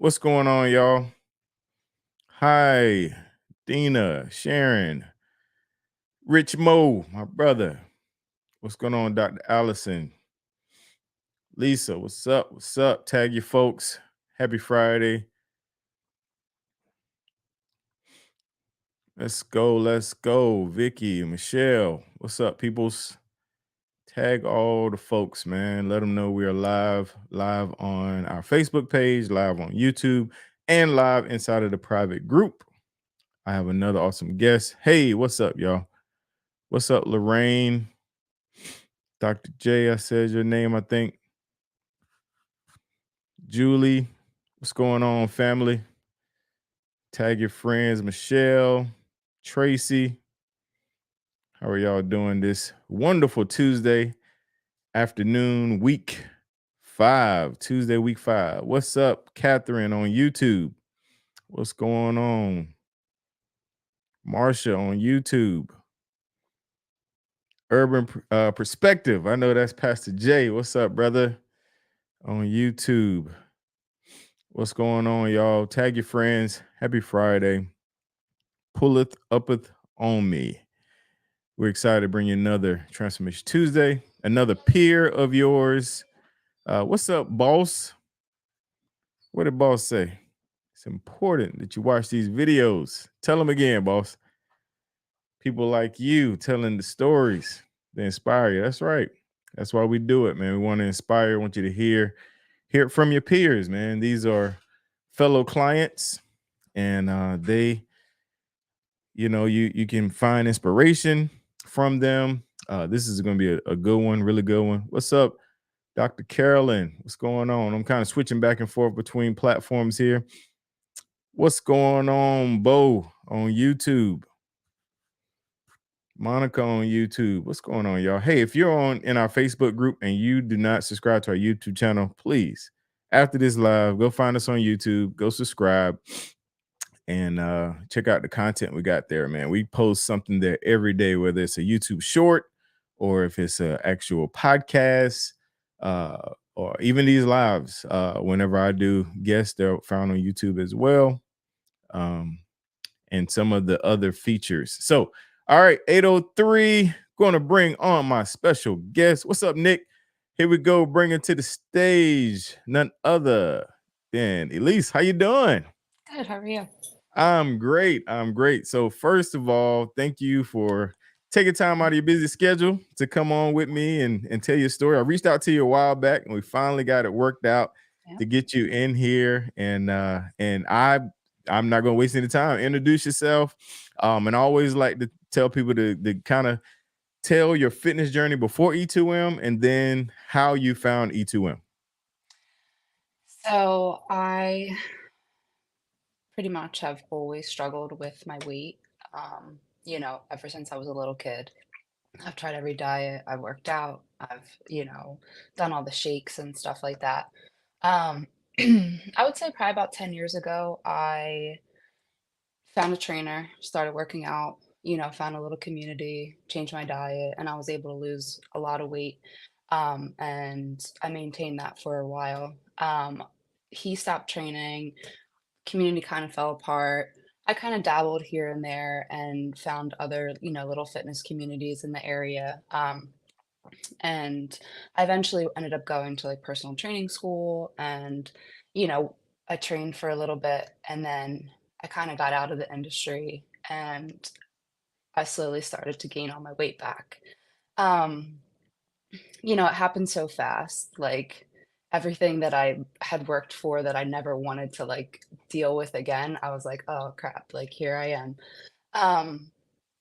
What's going on, y'all? Hi, Dina, Sharon, Rich Mo, my brother. What's going on, Dr. Allison? Lisa, what's up? What's up? Tag your folks. Happy Friday. Let's go. Let's go. Vicky, Michelle, what's up, peoples? Tag all the folks, man. Let them know we are live on our Facebook page, live on YouTube, and live inside of the private group. I have another awesome guest. Hey, what's up, y'all? What's up, Lorraine? Dr. J, I said your name, I think. Julie, what's going on, family? Tag your friends, Michelle, Tracy. How are y'all doing this wonderful Tuesday afternoon, week 5, Tuesday, week 5? What's up, Catherine on YouTube? What's going on? Marsha on YouTube. Urban Perspective. I know that's Pastor J. What's up, brother? On YouTube. What's going on, y'all? Tag your friends. Happy Friday. Pulleth uppeth on me. We're excited to bring you another Transformation Tuesday, another peer of yours. What's up, boss? What did boss say? It's important that you watch these videos. Tell them again, boss. People like you telling the stories, they inspire you. That's right. That's why we do it, man. We want to inspire. Want you to hear it from your peers, man. These are fellow clients, and they, you can find inspiration from them. This is going to be a good one, really good one. What's up, Dr. Carolyn? What's going on? I'm kind of switching back and forth between platforms here. What's going on, Bo on YouTube? Monica on YouTube. What's going on, y'all? Hey, if you're in our Facebook group and you do not subscribe to our YouTube channel, please, after this live, go find us on YouTube, go subscribe, and check out the content we got there, man. We post something there every day, whether it's a YouTube short or if it's an actual podcast, or even these lives. Whenever I do guests, they're found on YouTube as well, and some of the other features. So, all right, 8:03, going to bring on my special guest. What's up, Nick? Here we go, bringing to the stage none other than Elise. How you doing? Good. How are you? I'm great. I'm great. So, first of all, thank you for taking time out of your busy schedule to come on with me and tell your story. I reached out to you a while back and we finally got it worked out Yeah. to get you in here. And I'm not gonna waste any time. Introduce yourself. And I always like to tell people to kind of tell your fitness journey before E2M and then how you found E2M. So I pretty much have always struggled with my weight. Ever since I was a little kid. I've tried every diet, I've worked out, I've done all the shakes and stuff like that. Um, I would say probably about 10 years ago, I found a trainer, started working out, found a little community, changed my diet, and I was able to lose a lot of weight. And I maintained that for a while. He stopped training, community kind of fell apart. I kind of dabbled here and there and found other, little fitness communities in the area. And I eventually ended up going to like personal training school and, you know, I trained for a little bit and then I kind of got out of the industry and I slowly started to gain all my weight back. Um, it happened so fast. Like everything that I had worked for that I never wanted to like deal with again, I was like, oh crap, like here I am. Um,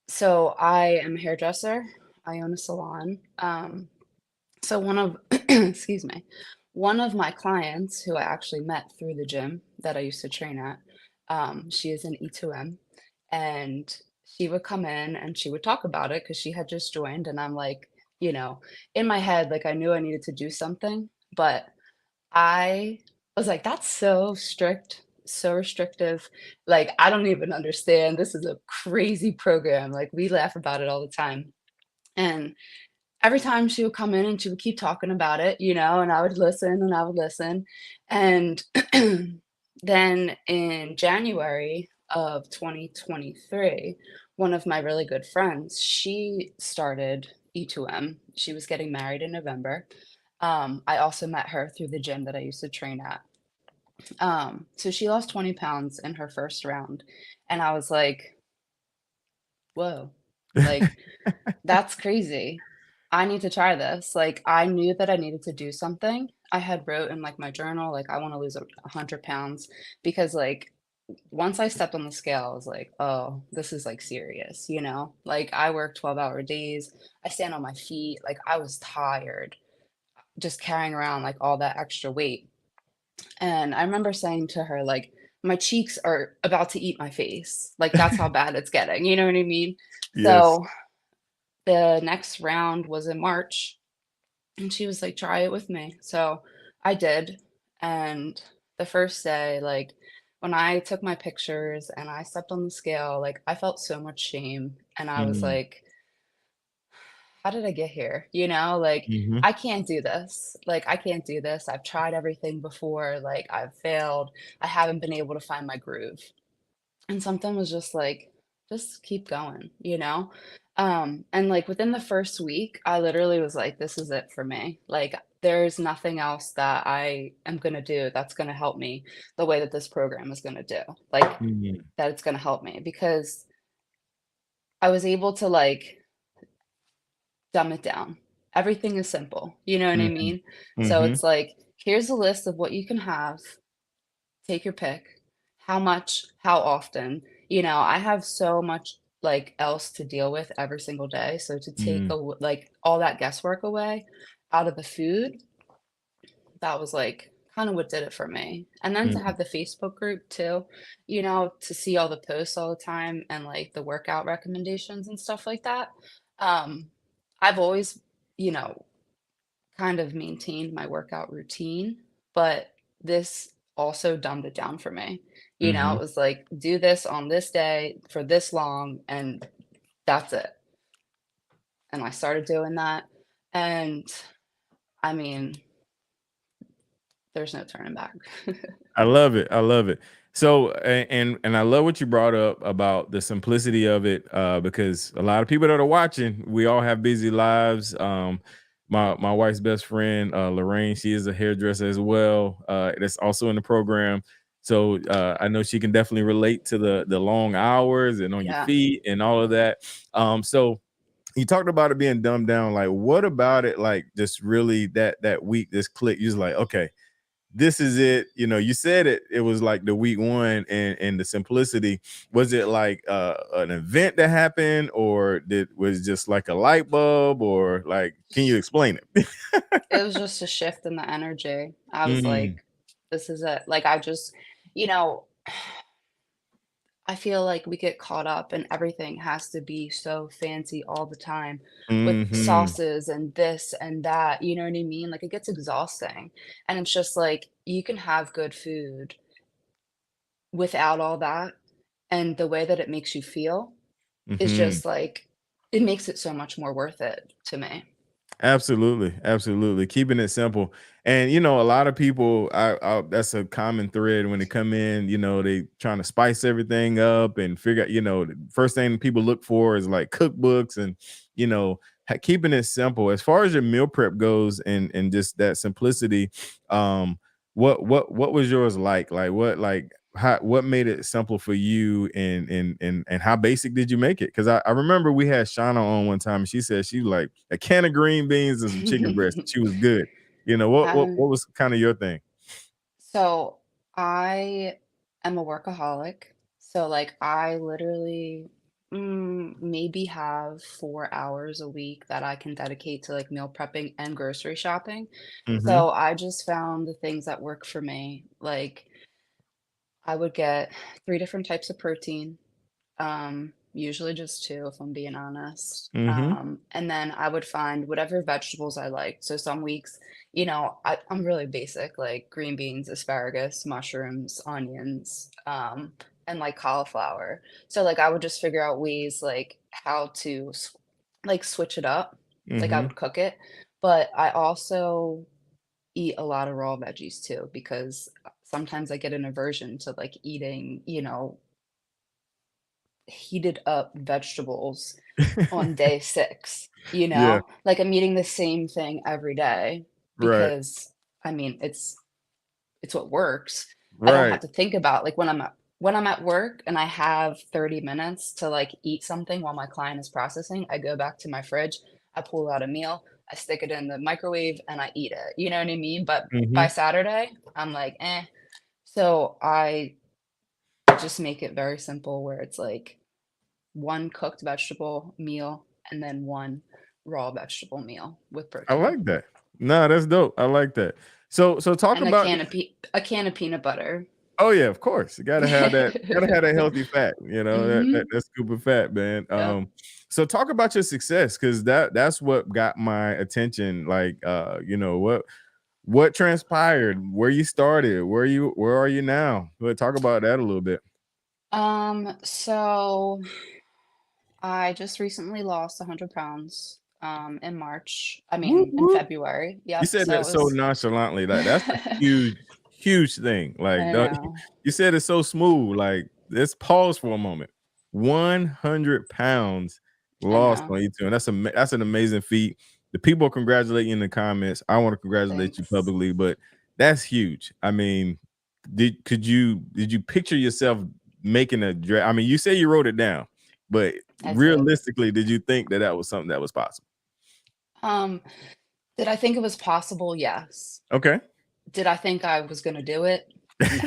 so I am a hairdresser. I own a salon. So one of excuse me, one of my clients who I actually met through the gym that I used to train at, she is an E2M, and she would come in and she would talk about it because she had just joined, and I'm like, in my head, like I knew I needed to do something, but I was like, that's so strict, so restrictive. Like, I don't even understand. This is a crazy program. Like, we laugh about it all the time. And every time she would come in and she would keep talking about it, and I would listen and I would listen. And Then in January of 2023, one of my really good friends, she started E2M. She was getting married in November. I also met her through the gym that I used to train at. So she lost 20 pounds in her first round. And I was like, whoa, like, that's crazy. I need to try this. Like, I knew that I needed to do something. I had wrote in like my journal, like, I want to lose 100 pounds because, like, once I stepped on the scale, I was like, oh, this is like serious, you know? Like, I work 12-hour days, I stand on my feet. Like, I was tired just carrying around like all that extra weight. And I remember saying to her, like, my cheeks are about to eat my face. Like, that's how bad it's getting. You know what I mean? Yes. So the next round was in March, and she was like, try it with me. So I did. And the first day, like, when I took my pictures and I stepped on the scale, like, I felt so much shame. And I was Mm, like, how did I get here? You know, like, mhm, I can't do this. Like, I can't do this. I've tried everything before. Like, I've failed. I haven't been able to find my groove. And something was just like, just keep going, you know? And like within the first week, I literally was like, this is it for me. Like, there's nothing else that I am going to do that's going to help me the way that this program is going to do. Like, mhm, that it's going to help me because I was able to like dumb it down. Everything is simple. You know what I mhm, mean? So mhm, it's like, here's a list of what you can have. Take your pick. How much, how often? You know, I have so much, like, else to deal with every single day, so to take mm, like, all that guesswork away out of the food, that was, like, kinda what did it for me. And then to mm, have the Facebook group too, you know, to see all the posts all the time and, like, the workout recommendations and stuff like that. Um, I've always, you know, kind of maintained my workout routine, but this also dumbed it down for me. You know, mhm. it was like, do this on this day for this long, and that's it. And I started doing that. And I mean, there's no turning back. I love it. I love it. So, and I love what you brought up about the simplicity of it, because a lot of people that are watching, we all have busy lives. My wife's best friend, Lorraine, she is a hairdresser as well. That's also in the program. So I know she can definitely relate to the long hours and on your Yeah. feet and all of that. So you talked about it being dumbed down. Like, what about it? Like, just really that week, this click. You're just like, okay, this is it. You know, you said it was like the week one and the simplicity. Was it like an event that happened, or did was just like a light bulb, or like can you explain it? It was just a shift in the energy. I was Mm, like, this is it. Like, I just, you know, I feel like we get caught up and everything has to be so fancy all the time with mhm, sauces and this and that, you know what I mean? Like, it gets exhausting. And it's just like, you can have good food without all that. And the way that it makes you feel is mhm. just like, it makes it so much more worth it to me. Absolutely, absolutely. Keeping it simple. And a lot of people I that's a common thread when they come in, they trying to spice everything up and figure out, the first thing people look for is like cookbooks and keeping it simple. As far as your meal prep goes and just that simplicity, what was yours like? Like what made it simple for you and how basic did you make it? Because I remember we had Shauna on one time and she said she like a can of green beans and some chicken breast. She was good. What Um, was kind of your thing? so I am a workaholic. So like I literally maybe have 4 hours a week that I can dedicate to like meal prepping and grocery shopping. Mm-hmm. So I just found the things that work for me. Like I would get 3 different types of protein. Usually just 2 if I'm being honest. Mm-hmm. And then I would find whatever vegetables I liked. So some weeks, I'm really basic, like green beans, asparagus, mushrooms, onions, and like cauliflower. So like I would just figure out ways like how to like switch it up. Like I Mm-hmm. would cook it, but I also eat a lot of raw veggies too because sometimes I get an aversion to, like, eating, heated up vegetables on day 6, you Yeah, know? Like, I'm eating the same thing every day right, because, I mean, it's what works. I don't right. have to think about like, when I'm at work and I have 30 minutes to, like, eat something while my client is processing, I go back to my fridge, I pull out a meal, I stick it in the microwave, and I eat it, you know what I mean? But by Mhm. Saturday, I'm like, "Eh." So I just make it very simple where it's like 1 cooked vegetable meal and then 1 raw vegetable meal with I protein, like that. Nah, that's dope. I like that. So talk and about a can of peanut butter. oh yeah, of course. You gotta have that healthy fat, that Mhm. that scoop of fat, man. Yep. So talk about your success because that's what got my attention. Like what transpired, where you started, where are you now? Talk about that a little bit. So I just recently lost 100 pounds, in March. I Whoop, mean, in whoop. February. You Yep. said So that it so was. nonchalantly, like, that's a huge, huge thing, like, I know. you said it so smooth, like, let's pause for a moment. 100 pounds I lost know. on you 2, and that's an amazing feat. The people congratulate you in the comments. I wanna congratulate you Thanks. publicly, but that's huge. I mean, did you picture yourself making I mean, you say you wrote it down, but I did. realistically, did you think that that was something that was possible? Um, did I think it was possible? Yes. Okay. Did I think I was gonna do it? No.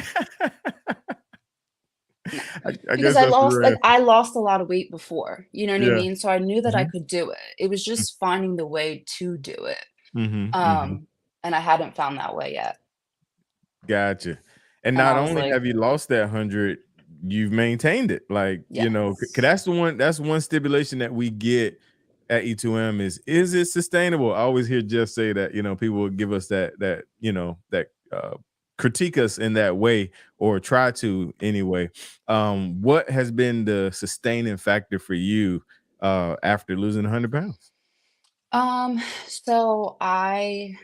No. I Because guess that's the real I lost a lot of weight before, you know what I yeah. mean? So I knew that I Mhm. could do it. It was just finding the way to do it. Mhm, mhm. Um, and I hadn't found that way yet. Gotcha. And And not I was only like, have you lost that 100, you've maintained it. Like, 'cause yes. that's one stipulation that we get at E2M is it sustainable? I always hear Jeff say that, people will give us that critique us in that way or try to anyway. What has been the sustaining factor for you after losing 100 pounds? So I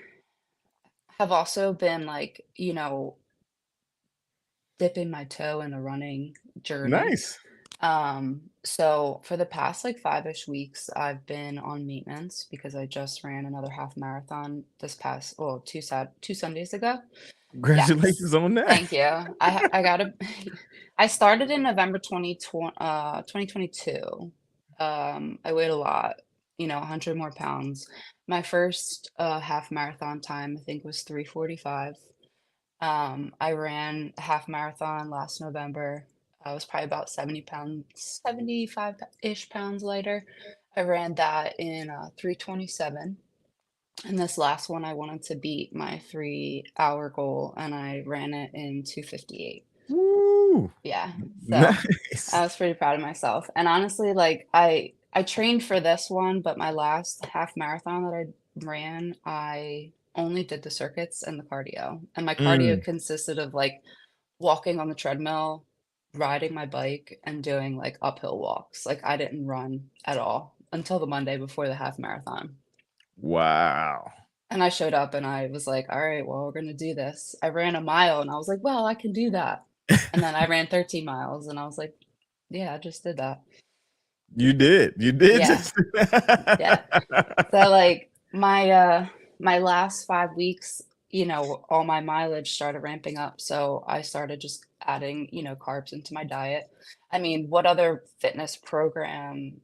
have also been like, dipping my toe in a running journey. Nice. So for the past like 5-ish weeks, I've been on maintenance because I just ran another half marathon this past, well, 2 Sundays ago. Yes. Congratulations on that. Thank you. I got to I started in November 2022. I weighed a lot, 100 more pounds. My first half marathon time, I think was 3:45. I ran a half marathon last November. I was probably about 75-ish pounds lighter. I ran that in 3:27. And this last one, I wanted to beat my 3-hour goal, and I ran it in 2:58. Woo! Yeah, so I Nice. was pretty proud of myself. And honestly, like I trained for this one, but my last half marathon that I ran, I only did the circuits and the cardio. And my cardio Mm, consisted of like walking on the treadmill, riding my bike, and doing like uphill walks. Like I didn't run at all until the Monday before the half marathon. wow. And I showed up and I was like, "All right, well, we're gonna do this." I ran a mile and I was like, "Well, I can do that." And then I ran 13 miles and I was like, "Yeah, I just did that." You did Yeah, just yeah. So, like, my last 5 weeks, all my mileage started ramping up, so I started just adding, carbs into my diet. I mean, what other fitness program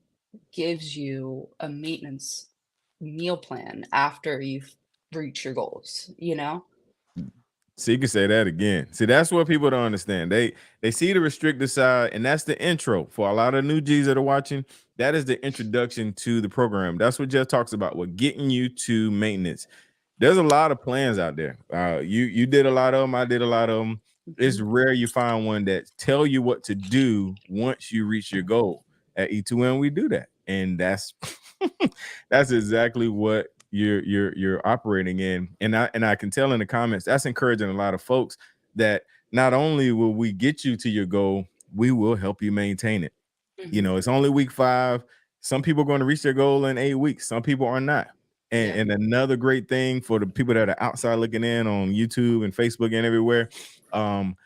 gives you a maintenance meal plan after you've reached your goals, you know? So you can say that again. See, that's what people don't understand. They see the restricted side, and that's the intro for a lot of new G's that are watching. That is the introduction to the program. That's what Jeff talks about. We're getting you to maintenance. There's a lot of plans out there. You did a lot of them. I did a lot of them. It's Mhm, rare you find one that tell you what to do once you reach your goal. At E2M, we do that, and that's that's exactly what you're operating in. And I can tell in the comments that's encouraging a lot of folks that not only will we get you to your goal, we will help you maintain it. mhm, It's only week 5. Some people are going to reach their goal in 8 weeks. Some people are not. And, Yep. and another great thing for the people that are outside looking in on YouTube and Facebook and everywhere, um,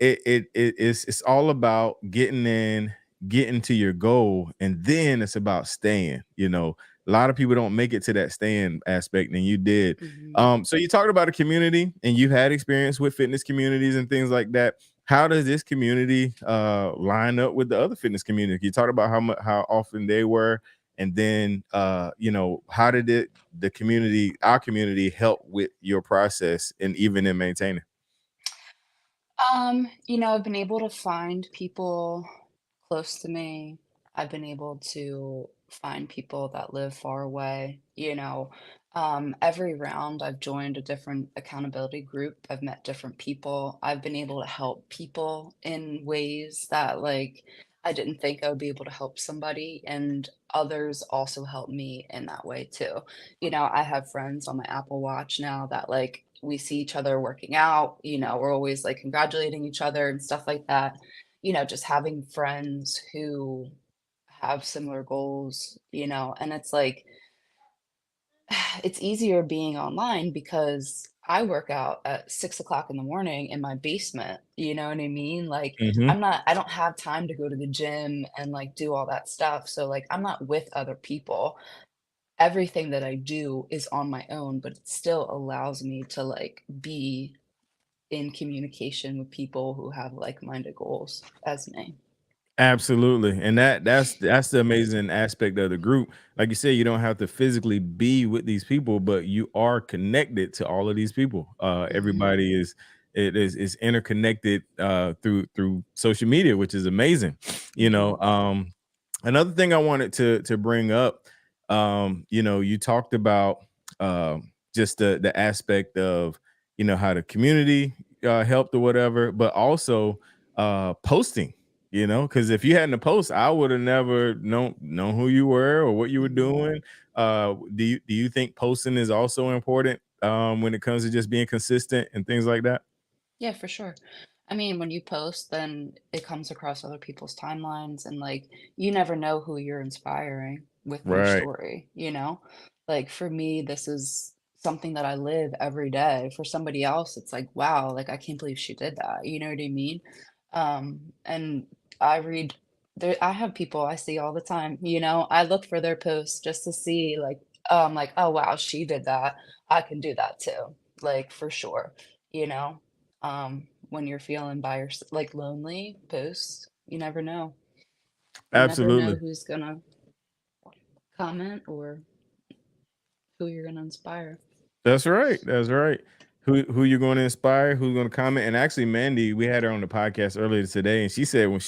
it's all about getting in, getting to your goal, and then it's about staying. A lot of people don't make it to that staying aspect, and you did. Mhm. So you talked about a community, and you've had experience with fitness communities and things like that. How does this community line up with the other fitness community? You talked about how often they were, and then how did the community, our community, help with your process and even in maintaining? I've been able to find people close to me. I've been able to find people that live far away. Every round I've joined a different accountability group. I've met different people. I've been able to help people in ways that like I didn't think I would be able to help somebody, and others also help me in that way too. I have friends on my Apple Watch now that like we see each other working out, we're always like congratulating each other and stuff like that. Just having friends who have similar goals, and it's like it's easier being online because I work out at 6 o'clock in the morning in my basement. You know what I mean? Like, Hmm. I don't have time to go to the gym and like do all that stuff. So, like, I'm not with other people. Everything that I do is on my own, but it still allows me to like be in communication with people who have like-minded goals as me. Absolutely. And that's the amazing aspect of the group. Like you said, you don't have to physically be with these people, but you are connected to all of these people. Mhm, Everybody is interconnected through social media, which is amazing. You know, mhm, um Another thing I wanted to bring up, you talked about just the aspect of how the community helped or whatever, but also posting, because if you hadn't a post, I would have never known who you were or what you were mhm. doing. Do you think posting is also important when it comes to just being consistent and things like that? Yeah, for sure. I mean, when you post, then it comes across other people's timelines, and like you never know who you're inspiring with your Right. story? Like for me, this is something that I live every day. For somebody else, it's like, wow, like I can't believe she did that. You know what I mean? And I read there, I have people I see all the time, I look for their posts just to see like, oh wow, she did that. I can do that too. Like for sure, you know? When you're feeling by yourself, like lonely, posts, you never know. You never know Absolutely. who's gonna comment or who you're gonna inspire. That's right. That's right. Who you're going to inspire? Who's going to comment? And actually, Mandy, we had her on the podcast earlier today, and she said when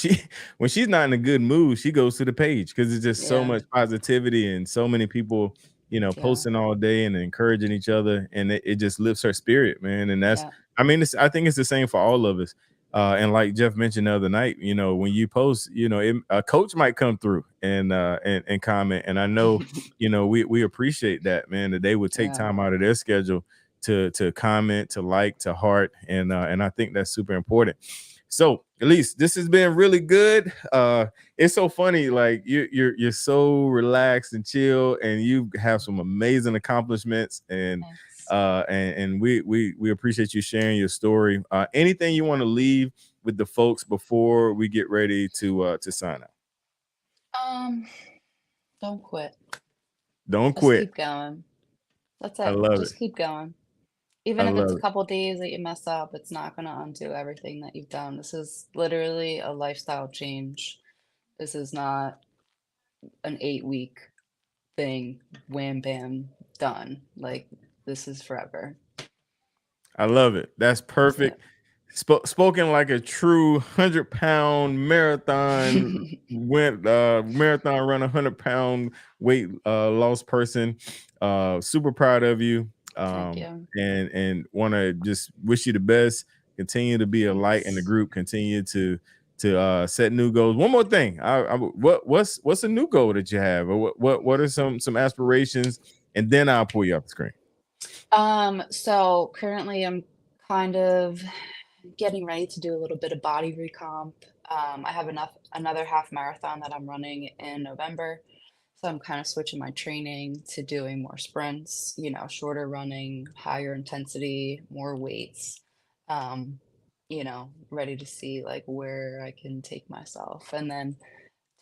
when she's not in a good mood, she goes to the page because it's just so Yeah, much positivity and so many people, yeah, posting all day and encouraging each other, and it just lifts her spirit, man. And yeah. I mean, I think it's the same for all of us. And like Jeff mentioned the other night, when you post, a coach might come through and comment, and I know we appreciate that, man, that they would take Yeah, time out of their schedule to comment, to like, to heart, and I think that's super important. So at least this has been really good. It's so funny, like you're so relaxed and chill, and you have some amazing accomplishments, and thanks. we appreciate you sharing your story. Anything you want to leave with the folks before we get ready to sign out? Um, don't quit. Don't Just quit. keep going. That's I it. love it. Just keep going. I Even if it's love a it. couple days that you mess up, it's not gonna undo everything that you've done. This is literally a lifestyle change. This is not an 8-week thing, wham bam, done. Like this is forever. I love it. That's That's it. perfect. Spoken like a true 100-pound marathon run, 100-pound weight loss person. Super proud of you. Thank you. And want to just wish you the best. Continue to be a light in the Thanks. group. Continue to set new goals. One more thing. What's a new goal that you have, or what are some aspirations? And then I'll pull you off the screen. So currently I'm kind of getting ready to do a little bit of body recomp. I have another half marathon that I'm running in November. So I'm kind of switching my training to doing more sprints, shorter running, higher intensity, more weights. Um, ready to see like where I can take myself. And then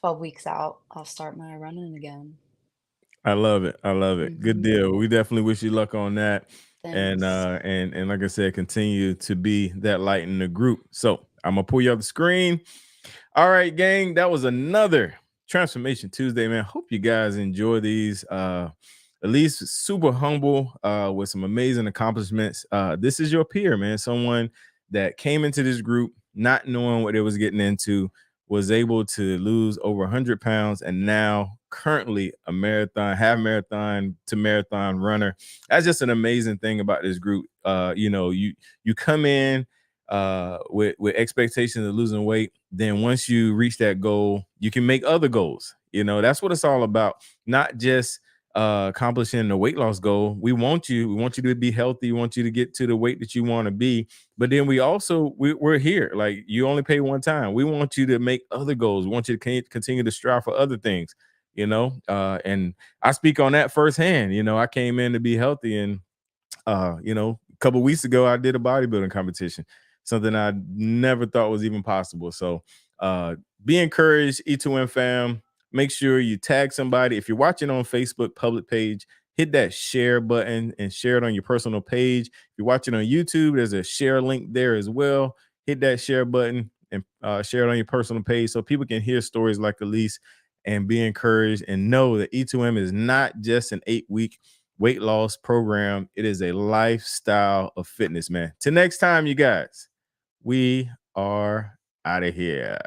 12 weeks out, I'll start my running again. I love it. I love it. Good Mhm. deal. We definitely wish you luck on that. And Thanks. and like I said, continue to be that light in the group. So I'm gonna pull you off the screen. All right, gang. That was another Transformation Tuesday, man. Hope you guys enjoy these. At least super humble, with some amazing accomplishments. This is your peer, man. Someone that came into this group not knowing what they was getting into, was able to lose over 100 pounds, and now currently a marathon, half marathon to marathon runner. That's just an amazing thing about this group. You come in with expectations of losing weight. Then once you reach that goal, you can make other goals. That's what it's all about. Not just accomplishing the weight loss goal. We want you to be healthy. We want you to get to the weight that you want to be. But then we're here. Like, you only pay one time. We want you to make other goals. We want you to continue to strive for other things. And I speak on that firsthand. I came in to be healthy, and a couple weeks ago I did a bodybuilding competition, something I never thought was even possible. So be encouraged, E2M fam. Make sure you tag somebody. If you're watching on Facebook public page, hit that share button and share it on your personal page. If you're watching on YouTube, there's a share link there as well. Hit that share button and share it on your personal page so people can hear stories like Elise and be encouraged, and know that E2M is not just an 8-week weight loss program. It is a lifestyle of fitness, man. Till next time, you guys, we are out of here.